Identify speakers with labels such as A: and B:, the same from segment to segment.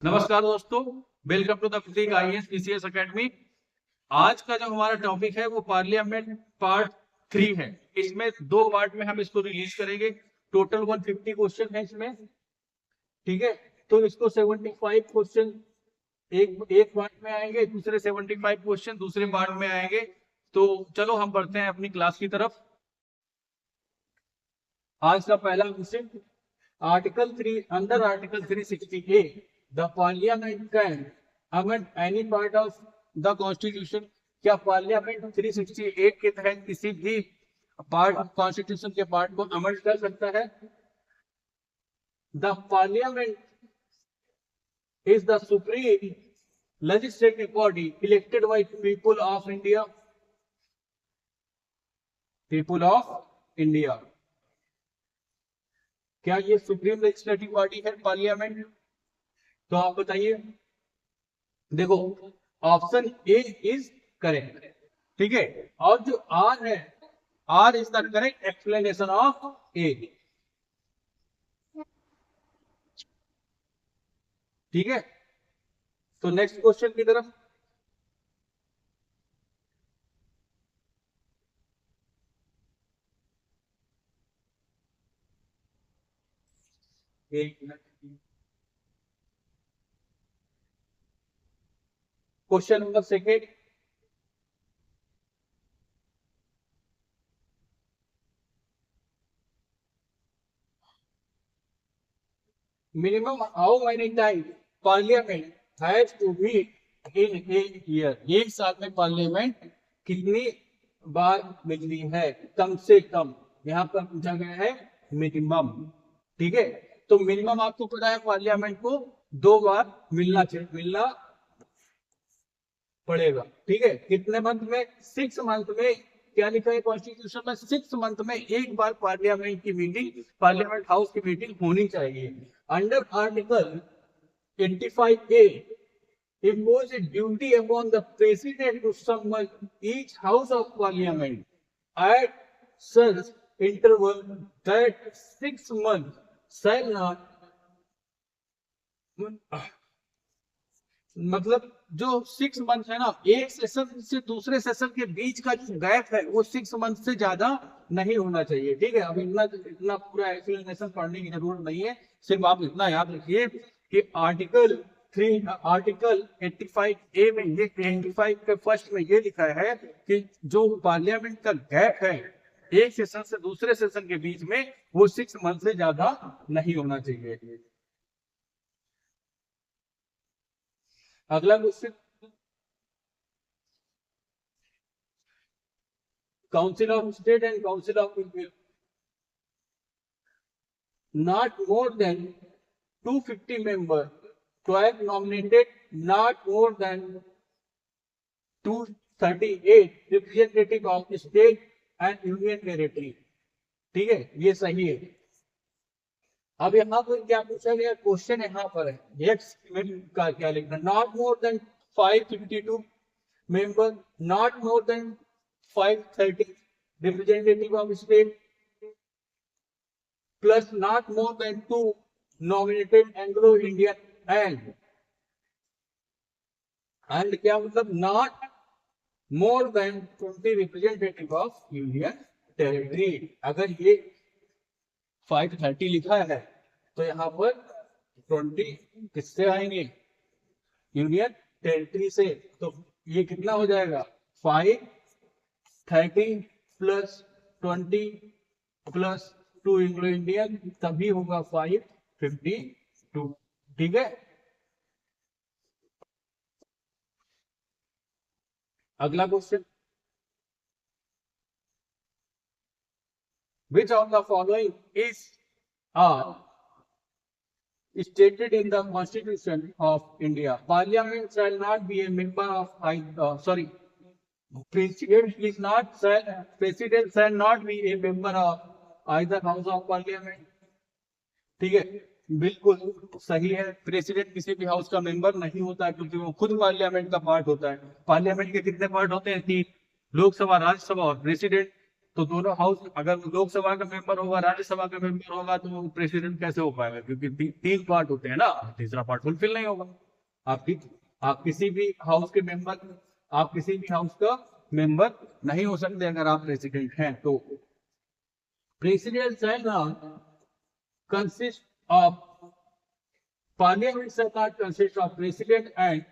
A: नमस्कार दोस्तों, welcome to the Prateek IAS PCS academy. आज का जो हमारा टॉपिक है वो पार्लियामेंट पार्ट 3 है। इसमें दो पार्ट में हम इसको रिलीज करेंगे। टोटल 150 क्वेश्चन है इसमें, ठीक है। तो इसको 75 क्वेश्चन एक पार्ट में आएंगे, दूसरे 75 क्वेश्चन दूसरे पार्ट में आएंगे। तो चलो हम बढ़ते हैं अपनी क्लास की तरफ। आज का पहला question, article 3 under article 360A the parliament can amend any part of the constitution. क्या पार्लियामेंट 360A के तहत किसी भी पार्ट कॉन्स्टिट्यूशन के पार्ट को अमेंड कर सकता है? The parliament is the supreme legislative body elected by people of India. People of India. क्या ये सुप्रीम लेजिस्लेटिव बॉडी है पार्लियामेंट? तो आप बताइए। देखो, ऑप्शन ए इज करेक्ट, ठीक है। और जो आर है, R is the correct explanation of A, ठीक है। तो नेक्स्ट क्वेश्चन की तरफ। एक minute. Question number second, minimum how many time parliament has to meet in a year. एक साल में पार्लियामेंट कितनी बार मिलती है? कम से कम यहाँ पर पूछा गया है मिनिमम, ठीक है। तो मिनिमम आपको पता है पार्लियामेंट को 2 बार मिलना पड़ेगा, ठीक है। कितने मंथ में? 6 मंथ में। क्या लिखा है कॉन्स्टिट्यूशन में? 6 मंथ में एक बार पार्लियामेंट की मीटिंग, पार्लियामेंट हाउस की मीटिंग होनी चाहिए। Under article 85A impose a duty upon the president to summon each house of parliament at such interval that 6 months shall not, मतलब जो 6 मंथ है ना, एक सेशन से दूसरे सेशन के बीच का जो गैप है वो 6 मंथ से ज्यादा नहीं होना चाहिए, ठीक है। अब इतना इतना पूरा एक्सप्लेनेशन पढ़ने की जरूरत नहीं है, सिर्फ आप इतना याद रखिए कि आर्टिकल 85A में ये 85 के फर्स्ट में ये लिखा है कि जो पार्लियामेंट का गैप है एक सेशन से दूसरे सेशन के बीच में वो 6 मंथ से ज्यादा नहीं होना चाहिए। अगला question, council of state and council of people not more than 250 members to have nominated not more than 238 representative of state and union territory, ठीक है। ये सही है। अब यहाँ पर क्या पूछा गया क्वेश्चन, यहाँ पर है एक्स का क्या लिखना, not more than 552 member, not more than 530 representative of state, plus not more than 2 nominated Anglo Indian and क्या मतलब, not more than 20 representative of union territory. अगर ये 530 लिखा है तो यहाँ पर 20 किससे आएंगे? यूनियन टेरिटरी से। तो ये कितना हो जाएगा? 530 प्लस 20 प्लस 2 एंग्लो इंडियन, तभी होगा 552, ठीक है। अगला question, which of the following is stated in the Constitution of India? Parliament shall not be a member of President shall not be a member of either House of Parliament, ठीक है। बिल्कुल सही है। प्रेसिडेंट किसी भी house का member नहीं होता क्योंकि वो खुद पार्लियामेंट का पार्ट होता है। पार्लियामेंट के कितने पार्ट होते हैं? 3, लोकसभा, राज्यसभा और प्रेसिडेंट। तो दोनों हाउस, अगर लोकसभा का मेंबर होगा, राज्यसभा का मेंबर होगा, तो वो प्रेसिडेंट कैसे हो पाएगा? क्योंकि तीन पार्ट होते हैं ना, तीसरा पार्ट फुलफिल नहीं होगा। आपकी आप किसी भी हाउस के मेंबर आप किसी भी हाउस का मेंबर नहीं हो सकते अगर आप प्रेसिडेंट हैं तो। President consist of Parliament shall consist of president and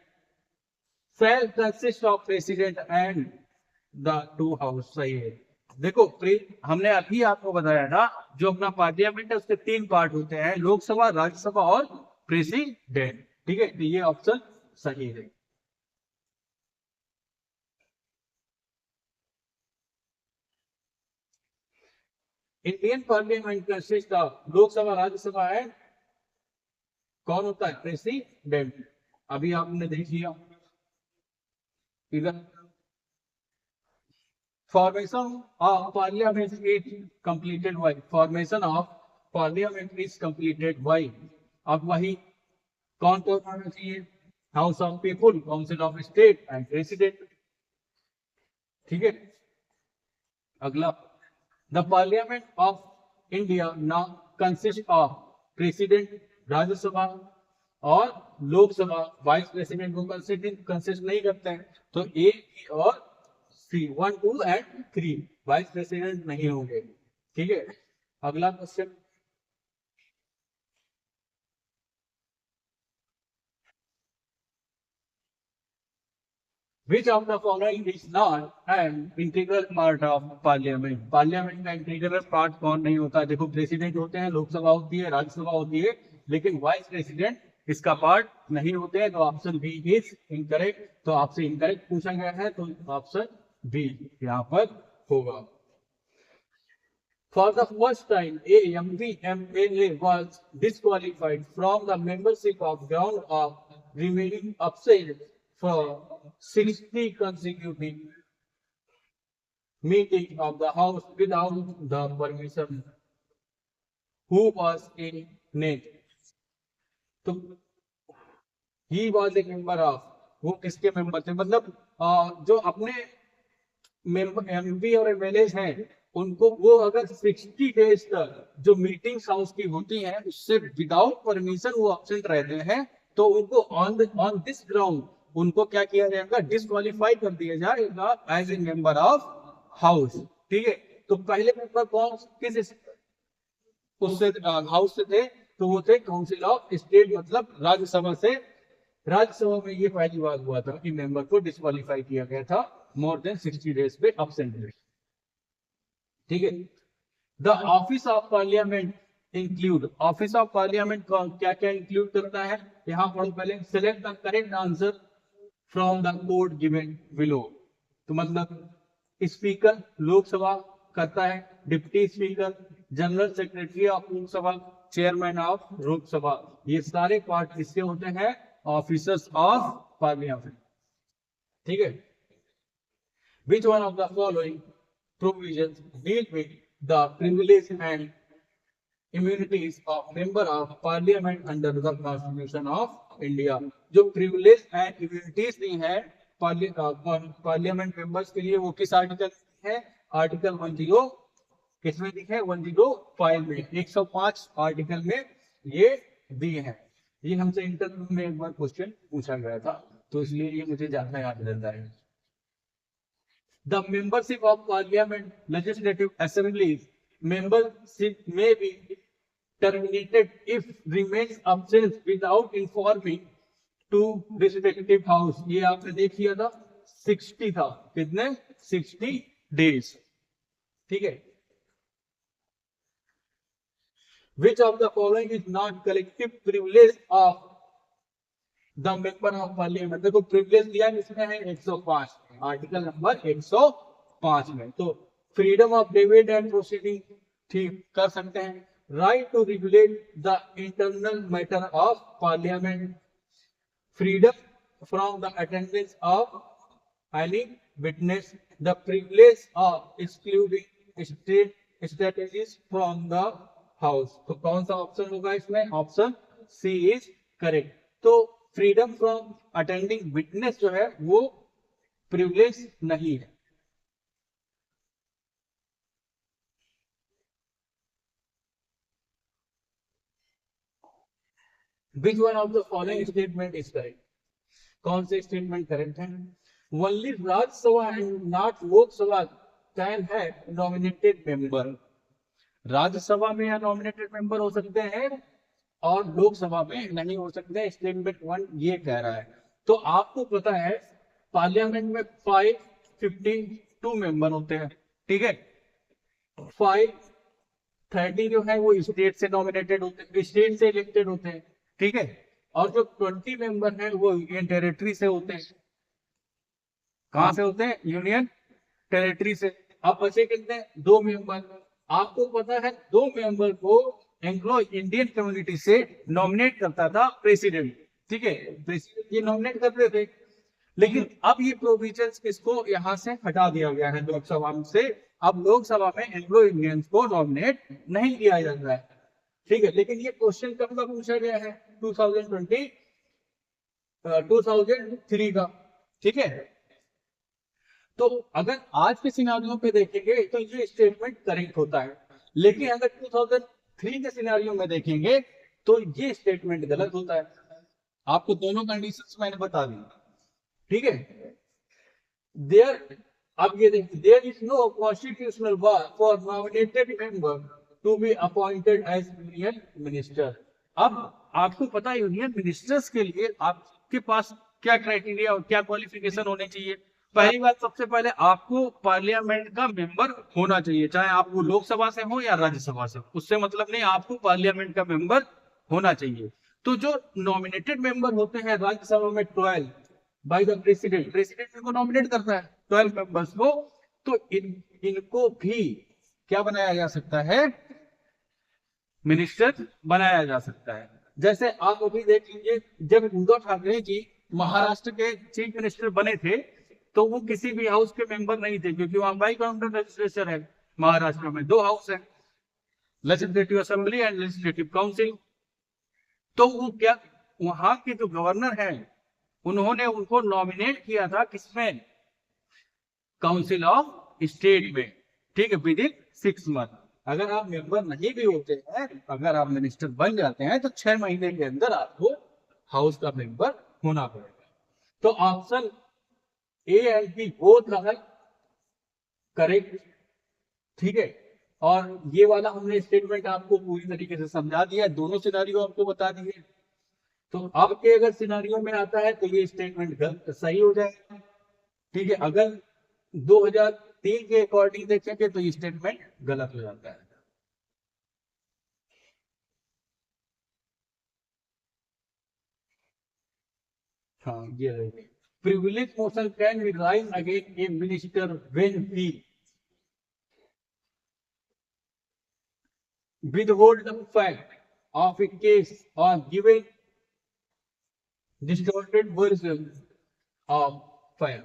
A: shall consist of president and the two house। सही है। देखो हमने अभी आपको बताया था, जो अपना पार्लियामेंट है उसके तीन पार्ट होते हैं, लोकसभा, राज्यसभा और प्रेसिडेंट। ठीक है, तो ये ऑप्शन सही है। Indian parliament consist of Lok Sabha, Rajya Sabha and कौन होता है? प्रेसिडेंट। अभी आपने देख लिया इधर। Formation of Parliament is completed by Formation of Parliament is completed by। अब वही कौन कौन होना चाहिए? House of people, council of state and president. ठीक है, अगला, the parliament of India now consist of president, Rajya Sabha और लोकसभा। वाइस प्रेसिडेंट को कंसिस्ट नहीं करते हैं, तो ए और सी, 1 2 एंड 3 वाइस प्रेसिडेंट नहीं होंगे। ठीक है, अगला question, Which of the following is not an integral part of parliament? Parliament का इंटीग्रल पार्ट कौन नहीं होता? देखो, प्रेसिडेंट होते हैं, लोकसभा होती है, राज्यसभा होती है, लेकिन वाइस प्रेसिडेंट इसका पार्ट नहीं होते हैं, तो ऑप्शन बी इज इनकरेक्ट। तो आपसे इनकरेक्ट पूछा गया है, तो ऑप्शन बी यहाँ पर होगा। For the first time, a MP MLA was disqualified from the membership of ground of remaining absent for 60 consecutive meetings of the House without the permission. Who was in name? तो he was a member of, वो किसके member थे? मतलब जो अपने MP और MLA हैं, उनको वो अगर 60 डेज तक जो मीटिंग्स हाउस की होती हैं उससे विदाउट परमिशन वो एब्सेंट रहते हैं, तो उनको ऑन दिस ग्राउंड उनको क्या किया जाएगा? डिस्क्वालीफाई कर दिया जाएगा as a member of house. ठीक है, तो पहले मेंबर कौन किस उससे हाउस से थे? तो वो थे काउंसिल ऑफ स्टेट, मतलब राज्यसभा से। राज्यसभा में ये पहली बार हुआ था कि मेंबर को डिस्क्वालीफाई किया गया था मोर देन 60 डेज पे एब्सेंट रहे। ठीक है, the office of parliament include, office of parliament क्या क्या इंक्लूड करता है? यहां पढ़ो पहले, select the correct answer from the code given below. तो मतलब स्पीकर लोकसभा करता है, deputy speaker, general secretary of Lok Sabha, chairman of Lok Sabha, ये सारे पार्ट किसके होते हैं? Officers of parliament. ठीक है, which one of the following provisions deal with the privilege and immunities of member of parliament under the constitution of India? जो privilege and immunities दी है parliament members के लिए, वो किस आर्टिकल है? आर्टिकल 10 किसमें दी है? 105 में, 105 आर्टिकल में ये दी है। ये हमसे इंटरव्यू में एक बार क्वेश्चन पूछा गया था, तो इसलिए ये मुझे ज्यादा याद रहता है। The membership of Parliament, Legislative Assemblies, membership may be terminated if remains absent without informing to respective house। ये आपने देख लिया था, 60 था, कितने? 60 days। ठीक है, which of the following is not collective privilege of the member of parliament? देखो प्रिविलेज दिया इसमें है 105, आर्टिकल नंबर 105 में। तो freedom of debate and proceeding ठीक कर सकते हैं, right to regulate the internal matter of parliament, freedom from the attendance of any witness, the privilege of excluding state strategies from the house. तो कौन सा option होगा इसमें? Option C is correct. तो फ्रीडम फ्रॉम अटेंडिंग विटनेस जो है वो privilege नहीं है। Which one of the following statement is correct? कौन से स्टेटमेंट करेक्ट है? Only Rajya Sabha and not Lok Sabha can have nominated member. Rajya Sabha में या नॉमिनेटेड मेंबर हो सकते हैं और लोकसभा में नहीं हो सकते। स्टेटमेंट 1 ये कह रहा है। तो आपको पता है पार्लियामेंट में 552 मेंबर होते हैं, ठीक है। 530 जो है वो स्टेट से नॉमिनेटेड होते हैं, स्टेट से इलेक्टेड होते हैं, ठीक है। और जो 20 मेंबर हैं वो यूनियन टेरिटरी से होते हैं। कहां से होते हैं? यूनियन टेरिटरी से। अब बचे कितने? 2 मेंबर। आपको पता है 2 मेंबर को एंग्लो इंडियन कम्युनिटी से नॉमिनेट करता था प्रेसिडेंट, ठीक है। प्रेसिडेंट ये नॉमिनेट करते थे, लेकिन अब ये प्रोविजंस किसको यहां से हटा दिया गया है लोकसभा से। अब लोकसभा में एंग्लो इंडियंस को नॉमिनेट नहीं किया जाता है, ठीक है। लेकिन ये क्वेश्चन कब का पूछा गया है? 2003 का, ठीक है। तो अगर आज के सिनारियों पे देखेंगे तो ये स्टेटमेंट करेक्ट होता है, लेकिन अगर 2003 के सिनारियों में देखेंगे तो ये स्टेटमेंट गलत होता है। आपको दोनों कंडीशंस मैंने बता दी, ठीक है। देयर अब ये देखिए, there is no constitutional bar for nominated member to be appointed as union minister. अब आपको पता है यूनियन मिनिस्टर्स के लिए आपके पास क्या क्राइटेरिया और क्या क्वालिफिकेशन होने चाहिए। पहली बात, सबसे पहले आपको पार्लियामेंट का मेंबर होना चाहिए, चाहे आप वो लोकसभा से हो या राज्यसभा से, उससे मतलब नहीं, आपको पार्लियामेंट का मेंबर होना चाहिए। तो जो नॉमिनेटेड मेंबर होते हैं राज्यसभा में 12 बाय द प्रेसिडेंट, प्रेसिडेंट इनको नॉमिनेट करता है 12 मेंबर्स को। तो इनको भी क्या बनाया जा सकता है? मिनिस्टर बनाया जा सकता है। जैसे आप अभी देख लीजिए, जब उद्धव ठाकरे जी महाराष्ट्र के चीफ मिनिस्टर बने थे तो वो किसी भी हाउस के मेंबर नहीं थे, क्योंकि वहां बाई काउंटर लेजिस्लेचर है। महाराष्ट्र में 2 हाउस है, legislative assembly and legislative council. तो वो क्या, वहां के जो गवर्नर हैं उन्होंने उनको नॉमिनेट किया था किसमें? काउंसिल ऑफ स्टेट में, ठीक है, विद इन 6 मंथ। अगर आप मेंबर नहीं भी होते हैं, अगर आप मिनिस्टर बन जाते हैं तो 6 महीने के अंदर आपको हाउस का मेंबर होना पड़ेगा। तो option A and B both are correct, ठीक है। और ये वाला हमने स्टेटमेंट आपको पूरी तरीके से समझा दिया, दोनों सिनारियो आपको बता दिए। तो आपके अगर सिनारियो में आता है तो ये स्टेटमेंट गलत सही हो जाएगा, ठीक है। अगर 2003 के अकॉर्डिंग देखेंगे तो ये स्टेटमेंट गलत हो जाता है। हाँ, ये रहेगा। Privilege motion can be raised against a minister when he withhold the fact of a case or given distorted version of fact।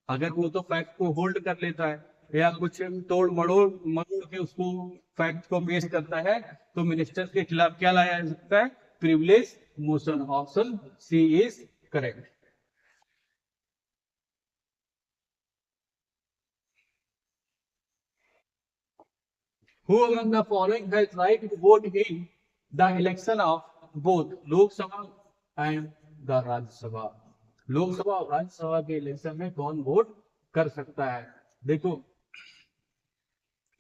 A: अगर वो तो फैक्ट को होल्ड कर लेता है या कुछ तोड़ मड़ोड़ मरोड़ के उसको फैक्ट को पेश करता है तो मिनिस्टर के खिलाफ क्या लाया जा सकता है? Privilege motion. Option C is correct. Who among the following has right to vote in the election of both Lok Sabha and the Rajya Sabha? Lok Sabha और राज्यसभा के इलेक्शन में कौन वोट कर सकता है? देखो,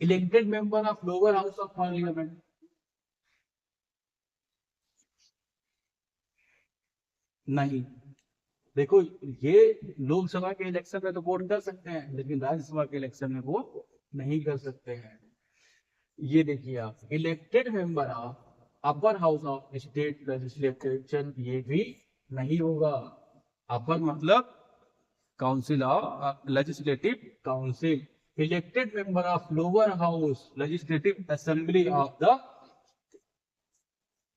A: elected member of lower house of parliament, नहीं। देखो, ये लोकसभा के इलेक्शन में तो वोट कर सकते हैं, लेकिन राज्यसभा के इलेक्शन में वोट नहीं कर सकते हैं। ये देखिए आप, elected member of upper house of state legislature, ये भी नहीं होगा। अपर मतलब council of legislative council. Elected member of lower house legislative assembly of the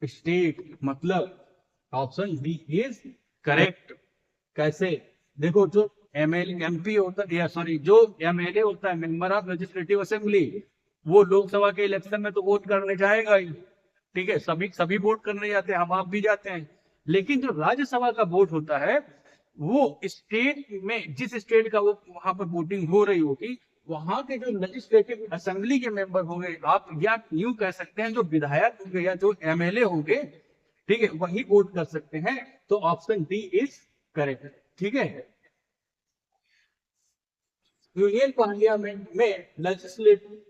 A: state, मतलब ऑप्शन बी इज करेक्ट। कैसे? देखो, जो एमएलए एमपी होता है, या सॉरी, जो एमएलए होता है, मेंबर ऑफ लेजिस्लेटिव असेंबली, वो लोकसभा के इलेक्शन में तो वोट करने जाएगा ही, ठीक है। सभी वोट करने जाते हैं, हम आप भी जाते हैं। लेकिन जो राज्यसभा का वोट होता है वो स्टेट में, जिस स्टेट का वो वहां पर वोटिंग हो रही होगी, वहां के जो लेजिस्लेटिव असेंबली के मेंबर होंगे, आप या यूं कह सकते हैं जो विधायक होंगे या जो एमएलए होंगे, ठीक है, वही वोट कर सकते हैं। तो ऑप्शन डी इज करेक्ट। ठीक है, यूनियन पार्लियामेंट में legislative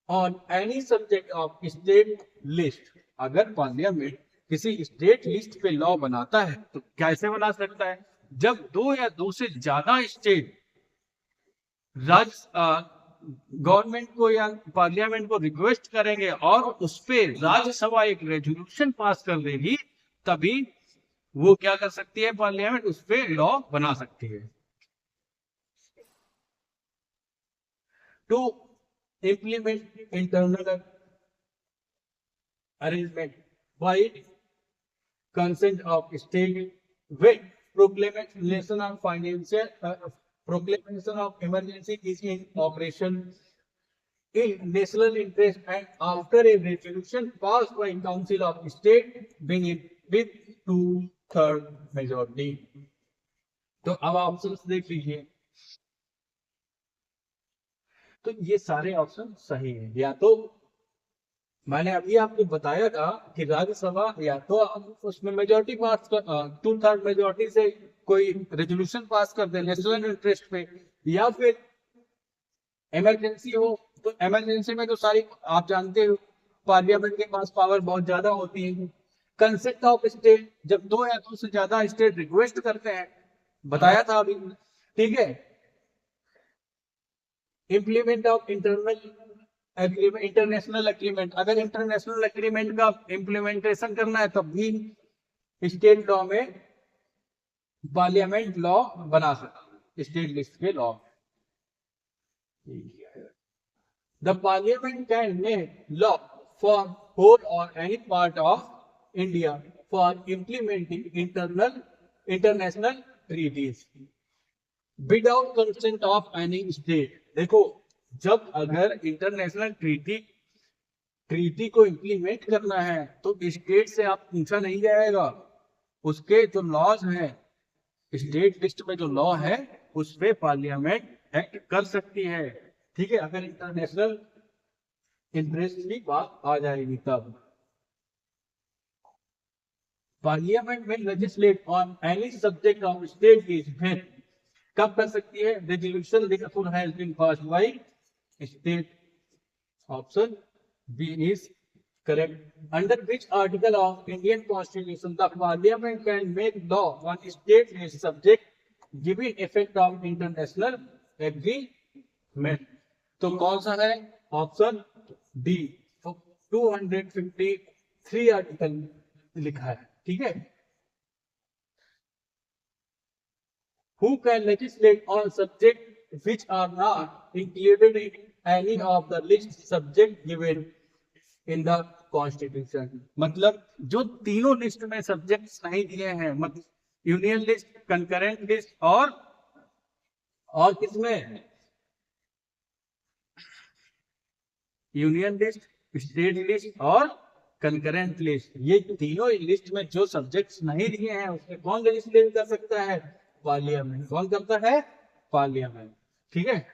A: on any subject of state list, अगर पार्लियामेंट किसी स्टेट लिस्ट पे लॉ बनाता है तो कैसे बना सकता है? जब दो या दो से ज्यादा स्टेट गवर्नमेंट को या पार्लियामेंट को रिक्वेस्ट करेंगे और उस पे राज्यसभा एक रेजोल्यूशन पास कर देगी, तभी वो क्या कर सकती है, पार्लियामेंट उस पे लॉ बना सकती है। To implement internal arrangement by consent of state when proclamation of financial proclamation of emergency is in operation in national interest and after a resolution passed by council of state being it with 2/3 majority। तो अब options देख लीजिए, तो ये सारे option सही हैं। या तो मैंने अभी आपको बताया था कि राज्यसभा या तो उसमें मेजोरिटी पास कर 2/3 मेजोरिटी से कोई रेजोल्यूशन पास कर दे नेशनल इंटरेस्ट पे, या फिर इमरजेंसी हो। तो इमरजेंसी में तो सारी आप जानते हो पार्लियामेंट के पास पावर बहुत ज्यादा होती है। कंसेंट ऑफ स्टेट, जब दो या दो से ज्यादा स्टेट रिक्वेस्ट करते हैं, बताया था अभी। ठीक है, इम्प्लीमेंट ऑफ इंटरनेशनल एग्रीमेंट, अगर इंटरनेशनल एग्रीमेंट का इम्प्लीमेंटेशन करना है तब भी स्टेट लॉ में पार्लियामेंट लॉ बना सकता, स्टेट लिस्ट के law. The parliament can make law for whole or any part of India for implementing international treaties without consent of any state. देखो, जब अगर इंटरनेशनल ट्रीटी को इम्प्लीमेंट करना है तो स्टेट से आप पूछा नहीं जाएगा, उसके जो लॉज हैं, स्टेट लिस्ट में जो लॉ है उस पे पार्लियामेंट एक्ट कर सकती है। ठीक है, अगर इंटरनेशनल इंटरेस्ट की बात आ जाएगी तब। पार्लियामेंट में legislate on any subject of state is when, कब कर सकती है? Resolution therefore has been passed by state। Option B is correct. Under which article of Indian Constitution the Parliament can make law on state based subject giving effect of international agreement। तो कौन सा है? Option D, 253 article लिखा है। ठीक है, who can legislate on subjects which are not included in any of the list subject given in the constitution। मतलब जो तीनों लिस्ट में सब्जेक्ट्स नहीं दिए हैं, मतलब यूनियन लिस्ट, कंकरेंट लिस्ट और किसमें? यूनियन लिस्ट, स्टेट लिस्ट और कंकरेंट लिस्ट। ये तीनों लिस्ट में जो सब्जेक्ट्स नहीं दिए हैं उसमें कौन लेजिस्लेट कर सकता है? पार्लियामेंट। कौन करता है? पार्लियामेंट। ठीक है,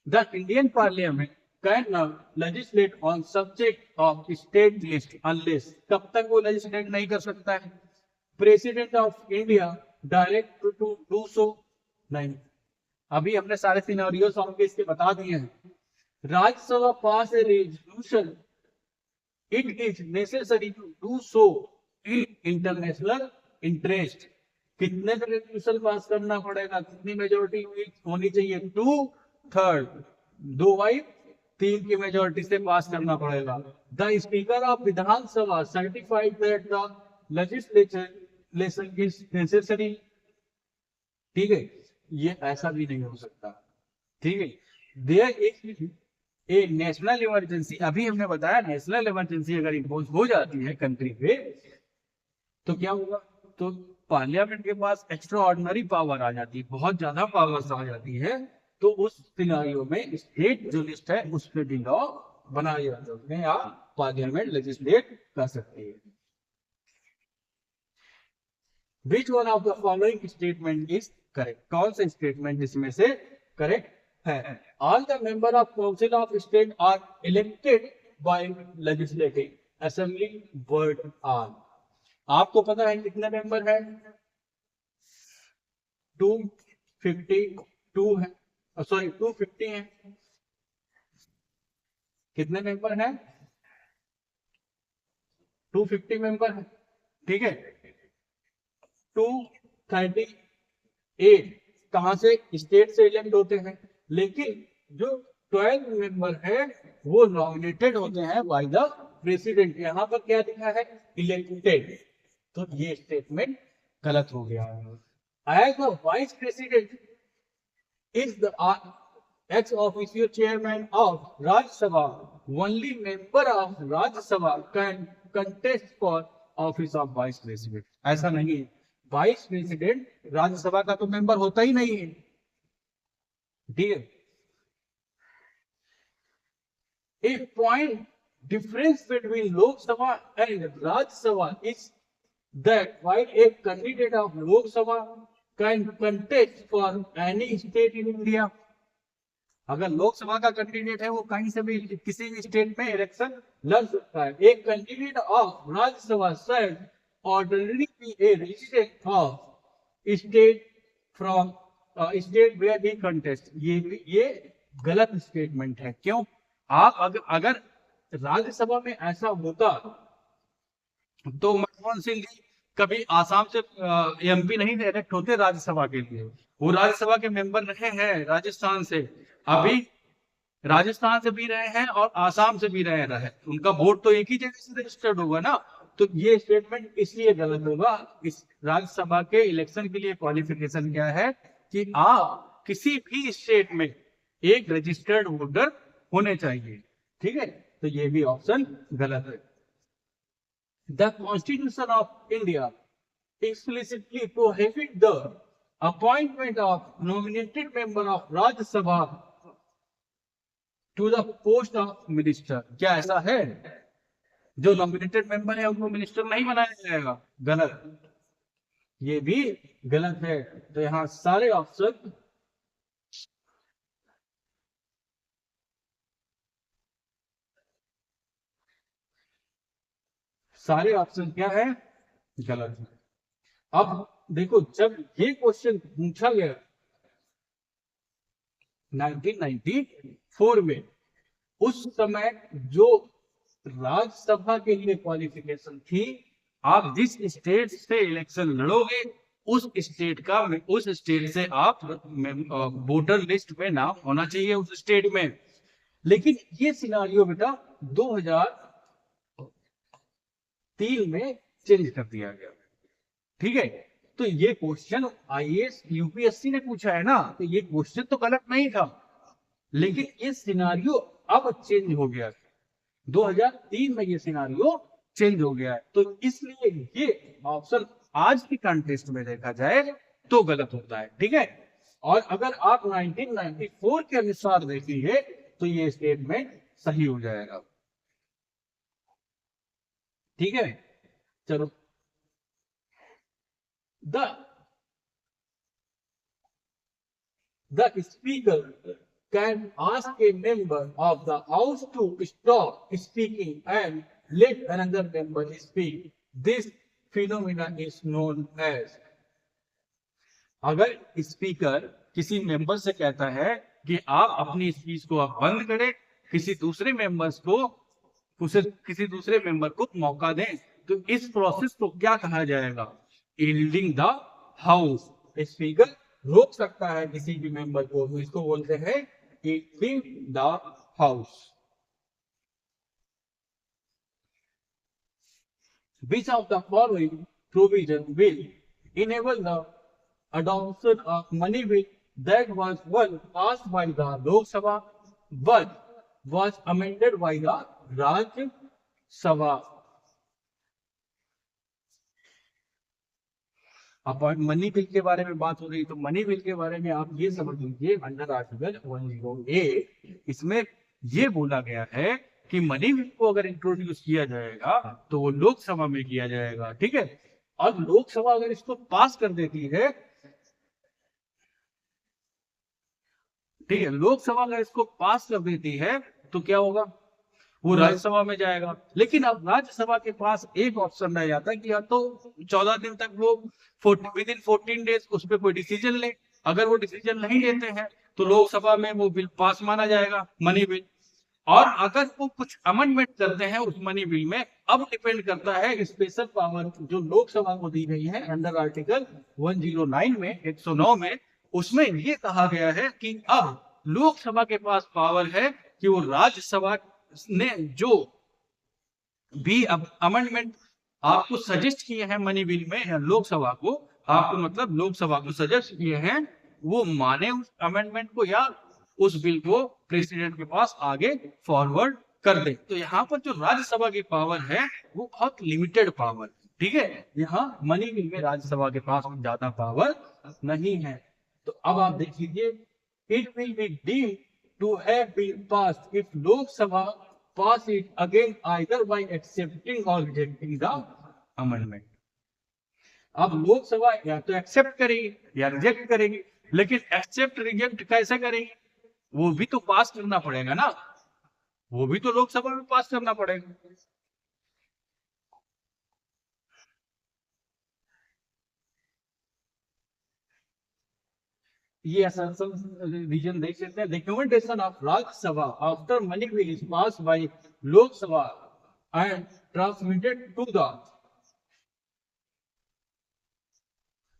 A: the Indian parliament can not legislate on subject of state list unless, कब तक वो लेजिस्लेट नहीं कर सकता है? President of India direct to do so नहीं। अभी हमने सारे सिनेरियो सॉल्व के इसके बता दिए हैं। Rajya Sabha pass a resolution, it is necessary to do so in international interest. कितने रेजोल्यूशन पास करना पड़ेगा? कितनी मेजोरिटी होनी चाहिए? 2/3, 2/3 की मेजोरिटी से पास करना पड़ेगा। The speaker of Vidhan Sabha certified that the legislation is necessary. ठीक है, ये ऐसा भी नहीं हो सकता। ठीक है, there is a national emergency, अभी हमने बताया नेशनल इमरजेंसी अगर इम्पोज हो जाती है कंट्री पे तो क्या होगा? तो पार्लियामेंट के पास एक्स्ट्रा ऑर्डिनरी पावर आ जाती है, बहुत ज्यादा पावर्स आ जाती है। तो उस सिनेरियो में स्टेट जो लिस्ट है उस पे भी लॉ बनाया जाता है, उसमें आप पार्लियामेंट लेजिस्लेट कर सकते हैं। Which one of the following statement is correct? कौन सा स्टेटमेंट इसमें से करेक्ट है? All the member of council of state are elected by legislative। Assembly word are. आपको पता है कितने मेंबर है? 252 है, सॉरी 250 है। कितने मेंबर है? 250 मेंबर है, ठीक है। 238 कहां से? स्टेट से इलेक्ट होते हैं, लेकिन जो 12 मेंबर है वो नॉमिनेटेड होते हैं बाय द प्रेसिडेंट। यहां पर क्या लिखा है? इलेक्टेड। तो ये स्टेटमेंट गलत हो गया है। As the vice president is the ex officio chairman of Rajya Sabha. Only member of Rajya Sabha can contest for office of vice president. ऐसा नहीं है, वाइस प्रेसिडेंट राज्यसभा का तो मेंबर होता ही नहीं है, ठीक है। A point difference between Lok Sabha and Rajya Sabha is that while a candidate of Lok Sabha can contest for any state in India, अगर लोकसभा का कैंडिडेट है वो कहीं से भी किसी भी स्टेट में इलेक्शन लड़ सकता है। एक कैंडिडेट ऑफ राज्यसभा शायद ordinary be a resident of state from state where he contest. ये गलत स्टेटमेंट है। क्यों? आप अगर राज्यसभा में ऐसा होता तो मनमोहन सिंह जी कभी आसाम से एमपी नहीं इलेक्ट होते राज्यसभा के लिए। वो राज्यसभा के मेंबर रहे हैं राजस्थान से, अभी राजस्थान से भी रहे हैं और आसाम से भी रहे। उनका वोट तो एक ही जगह से रजिस्टर्ड होगा ना। तो ये स्टेटमेंट इसलिए गलत होगा। इस राज्यसभा के इलेक्शन के लिए क्वालिफिकेशन क्या है कि आप किसी भी स्टेट में एक रजिस्टर्ड वोटर होने चाहिए, ठीक है। तो ये भी ऑप्शन गलत है। The Constitution of India explicitly prohibits the appointment of nominated member of Rajya Sabha to the post of minister। क्या ऐसा है? जो नॉमिनेटेड मेंबर है उनको मिनिस्टर नहीं बनाया जाएगा? गलत, ये भी गलत है। तो यहां सारे ऑप्शन क्या है? गलत है। अब देखो, जब ये क्वेश्चन पूछा गया 1994 में, उस समय जो राज्यसभा के लिए क्वालिफिकेशन थी, आप जिस स्टेट से इलेक्शन लड़ोगे उस स्टेट से आप वोटर लिस्ट में नाम होना चाहिए उस स्टेट में। लेकिन ये सिनारियो बेटा 2003 में चेंज कर दिया गया, ठीक है। तो ये क्वेश्चन आईएएस यूपीएससी ने पूछा है ना, तो ये क्वेश्चन तो गलत नहीं था, लेकिन ये सिनारियो अब चेंज हो गया। 2003 में ये सिनारियो चेंज हो गया है, तो इसलिए ये ऑप्शन आज की कंटेस्ट में देखा जाए तो गलत होता है, ठीक है। और अगर आप 1994 के अनुसार देखेंगे तो ये स्टेटमेंट सही हो जाएगा, ठीक है। चलो, the speaker can ask a member of the house to stop speaking and let another member speak. This phenomenon is known as। अगर स्पीकर किसी मेंबर से कहता है कि आप अपनी स्पीच को आप बंद करें, किसी दूसरे मेंबर को मौका दें, तो इस प्रोसेस को क्या कहा जाएगा? Yielding the house. स्पीकर रोक सकता है किसी भी मेंबर को, तो इसको बोलते हैं yielding the house. Which of the following provision will enable the adoption of money bill that was once passed by the Lok Sabha but was amended by the Rajya Sabha? अब money bill के बारे में बात हो रही, तो money bill के बारे में आप ये समझ लीजिए, अंडर आर्टिकल 108 इसमें ये बोला गया है कि मनी बिल को अगर इंट्रोड्यूस किया जाएगा तो वो लोकसभा में किया जाएगा, ठीक है। और लोकसभा अगर इसको पास कर देती है, ठीक है, लोकसभा अगर इसको पास कर देती है तो क्या होगा? वो राज्यसभा में जाएगा। लेकिन अब राज्यसभा के पास एक ऑप्शन रह जाता है कि या तो 14 दिन तक वो विद इन 14 डेज उस पर कोई डिसीजन ले। अगर वो डिसीजन नहीं लेते हैं तो लोकसभा में वो बिल पास माना जाएगा, मनी बिल। और अगर वो कुछ अमेंडमेंट करते हैं उस मनी बिल में, अब डिपेंड करता है स्पेशल पावर जो लोकसभा को दी गई है अंडर आर्टिकल 109 में, 109 में, उसमें ये कहा गया है कि अब लोकसभा के पास पावर है कि वो राज्यसभा ने जो भी अब अमेंडमेंट आपको सजेस्ट किए हैं मनी बिल में, या लोकसभा को आपको मतलब लोकसभा को सजेस्ट किए हैं, वो माने उस अमेंडमेंट को या उस बिल को प्रेसिडेंट के पास आगे फॉरवर्ड कर दे। तो यहाँ पर जो राज्यसभा की पावर है वो बहुत लिमिटेड पावर, ठीक है। यहाँ मनी बिल में राज्यसभा के पास ज्यादा पावर नहीं है। तो अब आप देख लीजिए, it will be deemed to have been passed if Lok Sabha pass it again either by accepting or rejecting the amendment। अब लोकसभा या तो एक्सेप्ट करेगी या रिजेक्ट करेगी, लेकिन एक्सेप्ट रिजेक्ट कैसे करेगी? वो भी तो पास करना पड़ेगा ना, वो भी तो लोकसभा में पास करना पड़ेगा। ये रीजन देख सकते हैं। Recommendation of Rajya Sabha after money bill is pass by Lok Sabha and transmitted to the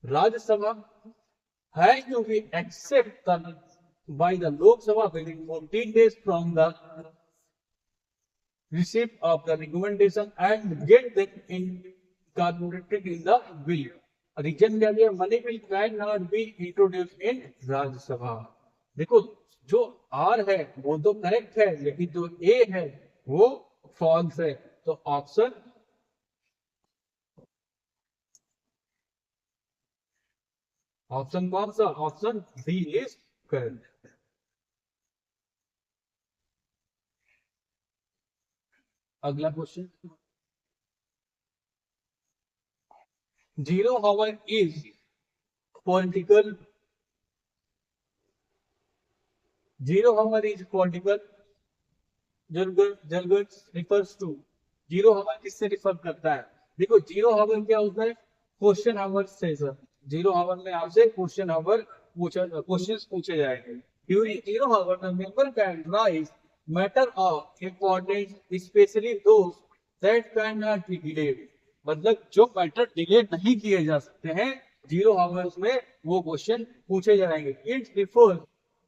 A: Rajya Sabha has to be accepted by the Lok Sabha within 14 days from the receipt of the recommendation and get them incorporated in the bill। Reason क्या दिया? Money bill can not be introduce in Rajya Sabha. देखो जो R है वो तो correct है, लेकिन जो ए है वो फॉल्स है। तो ऑप्शन कौन सा? Option D is correct. अगला question, zero hour is political, zero hour is political jargon refers to, zero hour किससे रिफर करता है? देखो जीरो हावर क्या होता है? क्वेश्चन हावर सेशन। जीरो हावर में आपसे क्वेश्चन हावर क्वेश्चंस पूछे जाएंगे। During zero hour the member can rise matter of importance specially those that can not be delayed. मतलब जो मैटर डिले नहीं किए जा सकते हैं जीरो हावर्स में, वो क्वेश्चन पूछे जाएंगे। It refers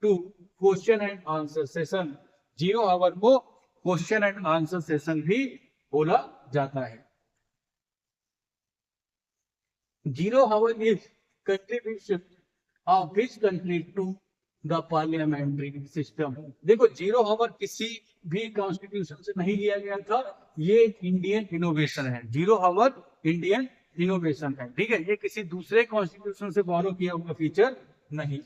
A: to question and answer session. Zero hour को क्वेश्चन एंड आंसर सेशन भी बोला जाता है। Zero hour is contribution of which country to the parliamentary system. देखो जीरो आवर किसी भी कॉन्स्टिट्यूशन से नहीं लिया गया था, ये इंडियन इनोवेशन है। जीरो आवर इंडियन इनोवेशन है, ठीक है। ये किसी दूसरे कॉन्स्टिट्यूशन से फॉलो किया हुआ फीचर नहीं।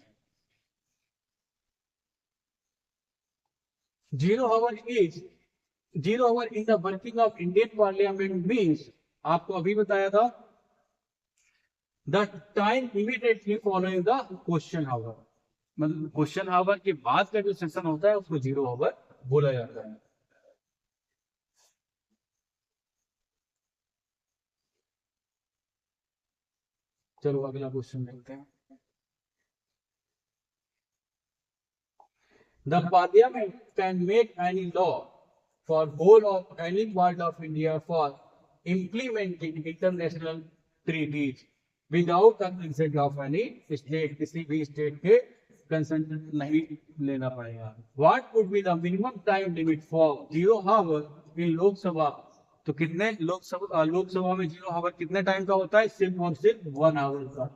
A: Zero hour in the working of Indian parliament means, आपको अभी बताया था, the time immediately following the question hour. मतलब क्वेश्चन आवर के बाद का जो सेशन होता है उसको जीरो आवर बोला जाता है। चलो अगला क्वेश्चन देखते हैं। The Parliament can make any law for whole of any part of India for implementing international treaties without the consent of any state। किसी भी स्टेट के कंसेंट नहीं लेना पड़ेगा। What would be the minimum time limit for zero hour in Lok Sabha? तो कितने लोकसभा में zero hour कितने टाइम का होता है? सिर्फ और सिर्फ 1 आवर का।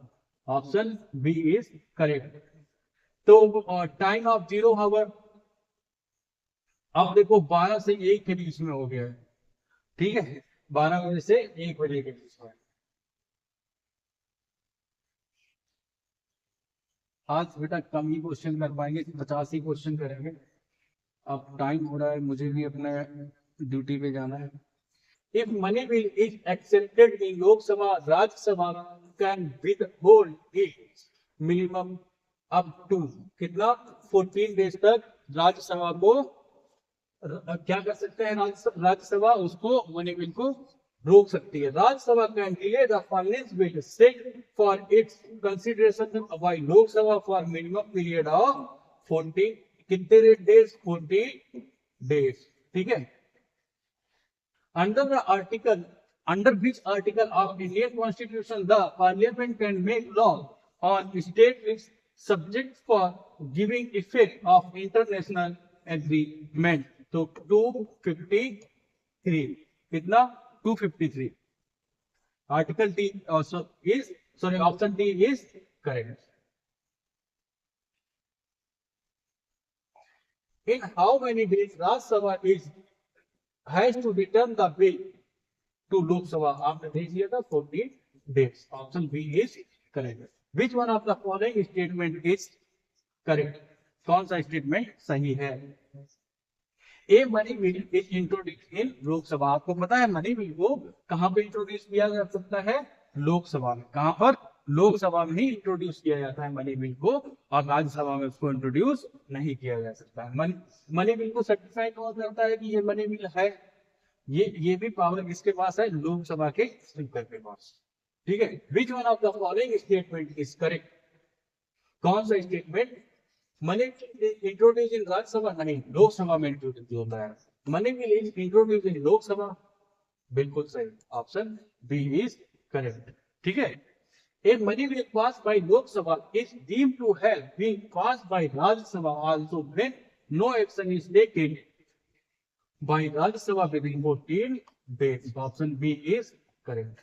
A: Option B is correct. तो टाइम ऑफ जीरो आवर अब देखो 12 से 1 के बीच में हो गया है, ठीक है। 12 बजे से 1 बजे के बीच में। आज बेटा कम ही क्वेश्चन कर पाएंगे, 50 ही क्वेश्चन करेंगे। अब टाइम हो रहा है, मुझे भी अपने ड्यूटी पे जाना है। If money bill is accepted in Lok Sabha, Rajya Sabha can withhold it minimum up to कितना? 14 डेज तक राज्यसभा को क्या कर सकते हैं राज्यसभा उसको मनी बिल को रोक सकती है। Rajya Sabha can delay the finance bill set for its consideration by Lok Sabha for minimum period of 40 कितने डेज 40 डेज। ठीक है। Under the article, under which article of Indian Constitution the Parliament can make law on state which subject for giving effect of international agreement. तो 253 कितना 253 article T is sorry option D is correct. In how many days Rajya Sabha is has to return the bill to Lok Sabha after this year the 40 days. Option B is correct. Which one of the following statement is correct? कौन सा statement सही है? A money bill is introduce in Lok Sabha. आपको पता है money bill को कहां पे इंट्रोड्यूस किया जा सकता है? लोकसभा में। कहां पर? लोकसभा में ही इंट्रोड्यूस किया जाता है मनी बिल को, और राज्यसभा में उसको इंट्रोड्यूस नहीं किया जा सकता है। मनी बिल को सर्टिफाई कौन करता है कि ये मनी बिल है? ये भी पावर किसके पास है? लोकसभा के स्पीकर के पास। ठीक है। Which one of the following statement is correct? कौन सा statement? Money introduce in Rajya Sabha नहीं, लोकसभा में इंट्रोड्यूस होता है। Money bill is introduce in Lok Sabha, बिल्कुल सही। Option B is correct. ठीक है। A money bill passed by Lok Sabha is deemed to have been passed by Rajya Sabha also when no action is taken by Rajya Sabha within 14 days. Option B is correct.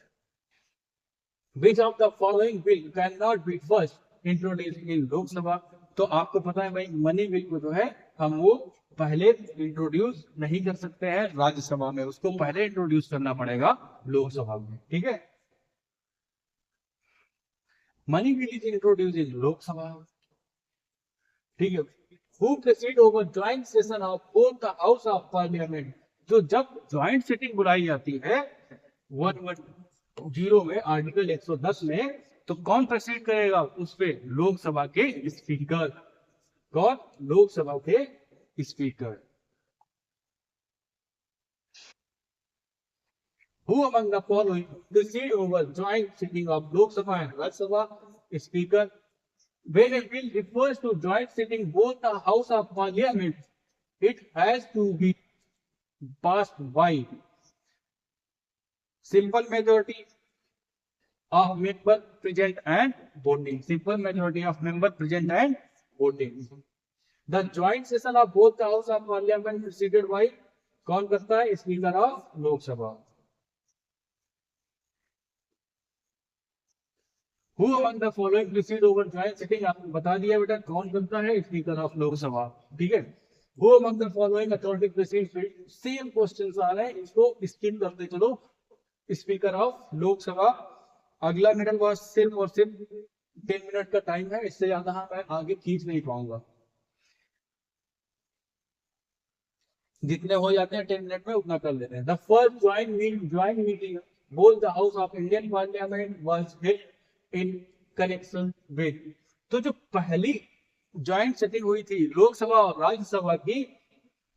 A: Which of the following bill cannot be first introduced in Lok Sabha? तो आपको पता है भाई money bill को जो है हम वो पहले इंट्रोड्यूस नहीं कर सकते हैं राज्यसभा में, उसको पहले इंट्रोड्यूस करना पड़ेगा लोकसभा में। ठीक है। Money bill is introduce in Lok Sabha. ठीक है। Who preside over joint session of both the House of Parliament? जो जब ज्वाइंट सिटिंग बुलाई जाती है 110 में आर्टिकल 110 में, तो कौन प्रेसिड करेगा उस पे? लोकसभा के स्पीकर। कौन? लोकसभा के speaker. Who among the following preside over joint sitting of Lok Sabha and Rajya Sabha? Speaker. When a bill refers to joint sitting both the House of Parliament, it has to be passed by simple majority of member present and voting. Simple majority of member present and voting. The joint session of both the House of Parliament presided by कौन करता है? Speaker of Lok Sabha. Who among the following preside over joint sitting? आपको बता दिया बेटा कौन करता है? Speaker of Lok Sabha. ठीक है। Who among the following authority presides? Same questions आ रहे हैं, इसको स्किप करते चलो। Speaker of Lok Sabha. अगला मेरे पास सिर्फ और सिर्फ 10 मिनट का टाइम है, इससे ज्यादा मैं आगे खींच नहीं पाऊंगा। जितने हो जाते हैं 10 मिनट में उतना कर लेते हैं। The first joint meeting both the house of Indian parliament was held in connection with. तो जो पहली ज्वाइंट सेटिंग हुई थी लोकसभा और राज्यसभा की,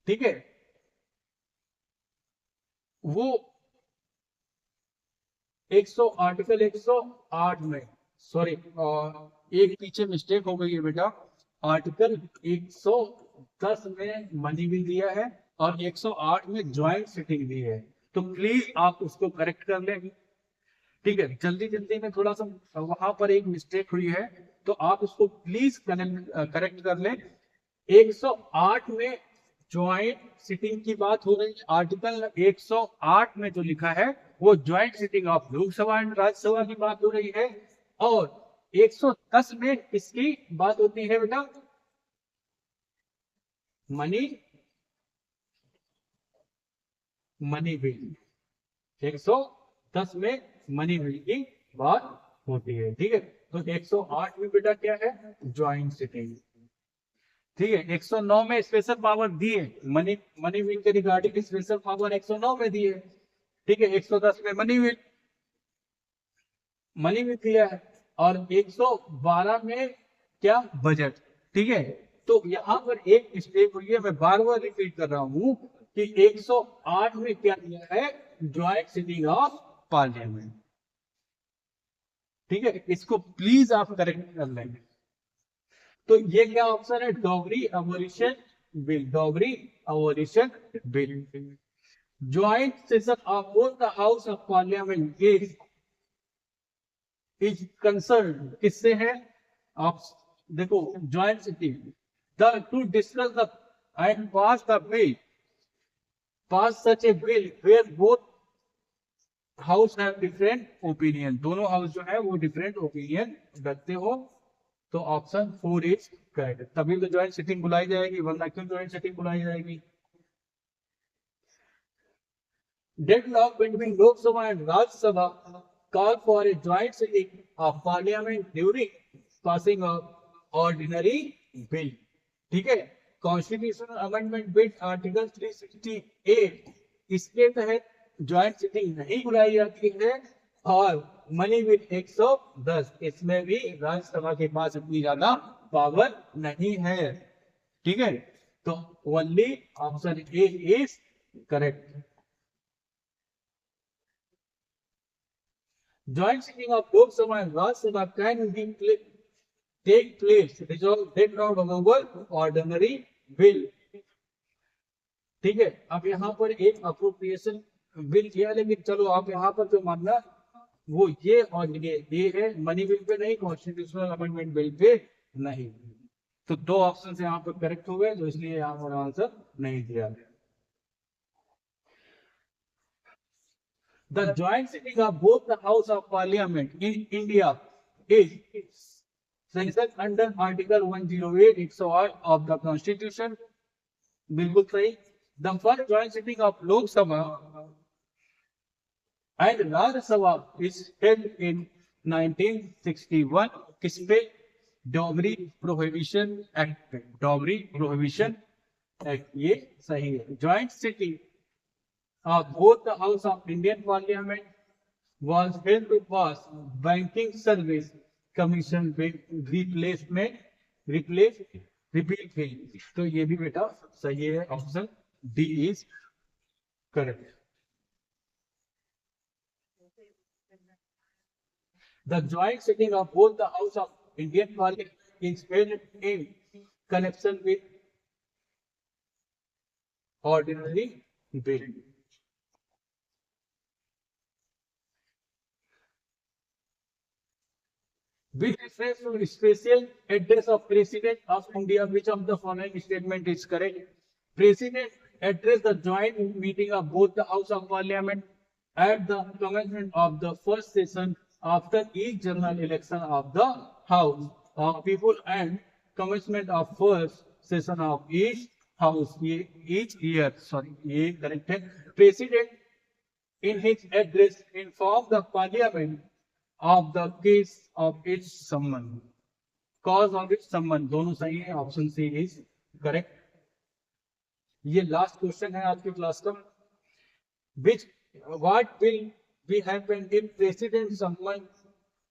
A: ठीक है, वो आर्टिकल 108 में, सॉरी एक पीछे मिस्टेक हो गई है बेटा, आर्टिकल 110 में मनी बिल दिया है और 108 में ज्वाइंट सिटिंग दी है। तो प्लीज आप उसको करेक्ट कर लें। ठीक है। जल्दी जल्दी में थोड़ा सा वहां पर एक मिस्टेक हुई है, तो आप उसको प्लीज करेक्ट कर लें। 108 में ज्वाइंट सिटिंग की बात हो रही है। आर्टिकल 108 में जो लिखा है वो joint sitting of Lok Sabha and Rajya Sabha की बात हो रही है, और 110 में इसकी बात होती है बेटा मनी बिल। 110 में मनी बिल की बात होती है। ठीक है। तो 108 में बेटा क्या है? Joint sitting. ठीक है। 109 में स्पेशल पावर दी है, मनी बिल के रिगार्डिंग स्पेशल पावर 109 में दी है। ठीक है। 110 में मनी बिल दिया है, और 112 में क्या? बजट। ठीक है। तो यहाँ पर एक मिस्टेक हुई है, मैं बार बार रिपीट कर रहा हूँ, कि 108 में क्या दिया है, ज्वाइंट सिटिंग ऑफ पार्लियामेंट। ठीक है, इसको प्लीज आप करेक्ट कर लेंगे। तो ये क्या ऑप्शन है, dowry abolition bill, dowry abolition bill. Joint session of both the house of parliament is concern किससे है, आप देखो joint sitting the to discuss the and pass the bill, pass such a bill where both house have different opinion, दोनों house जो है वो different opinion रखते हो, तो ऑप्शन 4 इज करेक्ट। तभी तो ज्वाइंट सिटिंग बुलाई जाएगी, वरना क्यों ज्वाइंट सिटिंग बुलाई जाएगी। Deadlock between Lok Sabha and Rajya Sabha call for a joint sitting of parliament during passing of ordinary bill. ठीक है, कॉन्स्टिट्यूशनल अमेंडमेंट बिल आर्टिकल 368, इसके तहत ज्वाइंट सिटिंग नहीं बुलाई जाती है, और मनी बिल 110, इसमें भी राज्यसभा के पास इतनी ज्यादा पावर नहीं है। ठीक है, तो only option A is correct. Joint sitting of Lok Sabha and Rajya Sabha can take place did not over ordinary bill। ठीक है, अब यहाँ पर एक अप्रोप्रिएशन बिल किया, लेकिन चलो आप यहाँ पर जो मानना वो ये और ये है, मनी बिल पे नहीं, कॉन्स्टिट्यूशनल अमेंडमेंट बिल पे नहीं। तो दो ऑप्शन यहाँ पर करेक्ट हो गए, तो इसलिए यहाँ पर आंसर नहीं दिया गया। The joint sitting of both the House of Parliament in India is sanctioned under Article 108 108 of the Constitution। बिल्कुल सही। The first joint sitting of Lok Sabha and Rajya Sabha is held in 1961। किस पे, डॉगरी prohibition act, डॉगरी prohibition act, ये सही है। Joint sitting both the House of Indian Parliament was held to pass Banking Service Commission replacement repeal bill। तो ये भी बेटा सही है, option D is correct. The joint sitting of both the House of Indian Parliament is held in connection with ordinary bill। With reference to special address of President of India, which of the following statement is correct? President addressed the joint meeting of both the House of Parliament at the commencement of the first session after each general election of the House of People and commencement of first session of each House each year। Sorry, ये correct है। President in his address informed the Parliament of the case of its summon, cause of its summon, दोनों सही है, option C is correct. ये last question है आज की class का। Which what will be happen if president summon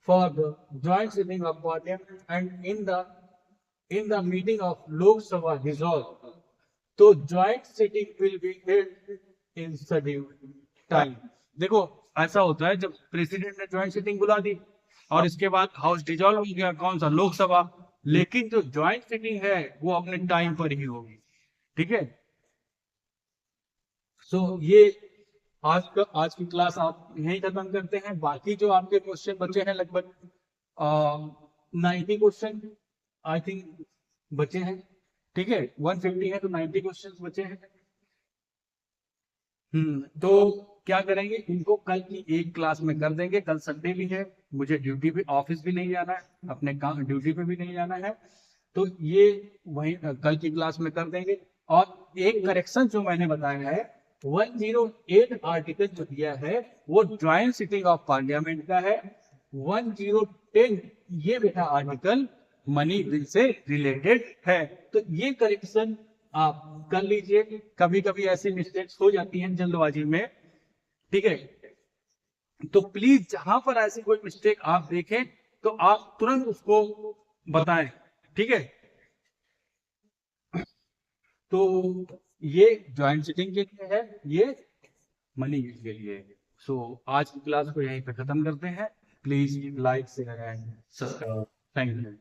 A: for the joint sitting of parliament and in the meeting of Lok Sabha dissolved, तो joint sitting will be held in scheduled time। देखो ऐसा होता है, जब president ने joint sitting बुला दी और इसके बाद हाउस डिसॉल्व हो गया, कौन सा, लोकसभा, लेकिन जो ज्वाइंट सिटिंग है वो अपने टाइम पर ही होगी। ठीक है, सो ये आज की क्लास आप यहीं खत्म करते हैं। बाकी जो आपके क्वेश्चन बचे हैं लगभग 90 क्वेश्चन आई थिंक बचे हैं। ठीक है, 150 है तो 90 क्वेश्चन बचे हैं। तो क्या करेंगे, इनको कल की एक क्लास में कर देंगे। कल संडे भी है, मुझे ड्यूटी पे ऑफिस भी नहीं जाना है, अपने काम ड्यूटी पे भी नहीं जाना है, तो ये वही कल की क्लास में कर देंगे। और एक करेक्शन जो मैंने बताया है, 108 आर्टिकल जो दिया है वो ज्वाइंट सिटिंग ऑफ पार्लियामेंट का है। 1010 ये बेटा आर्टिकल मनी बिल से रिलेटेड है। तो ये करेक्शन आप कर लीजिए, कभी कभी ऐसी मिस्टेक्स हो जाती हैं जल्दबाजी में। ठीक है, तो प्लीज जहां पर ऐसी कोई मिस्टेक आप देखें तो आप तुरंत उसको बताएं। ठीक है, तो ये ज्वाइंट सिटिंग के लिए है, ये मनी यूज के लिए है। सो आज की क्लास को यहीं पे खत्म करते हैं। Please like share and subscribe. Thank you.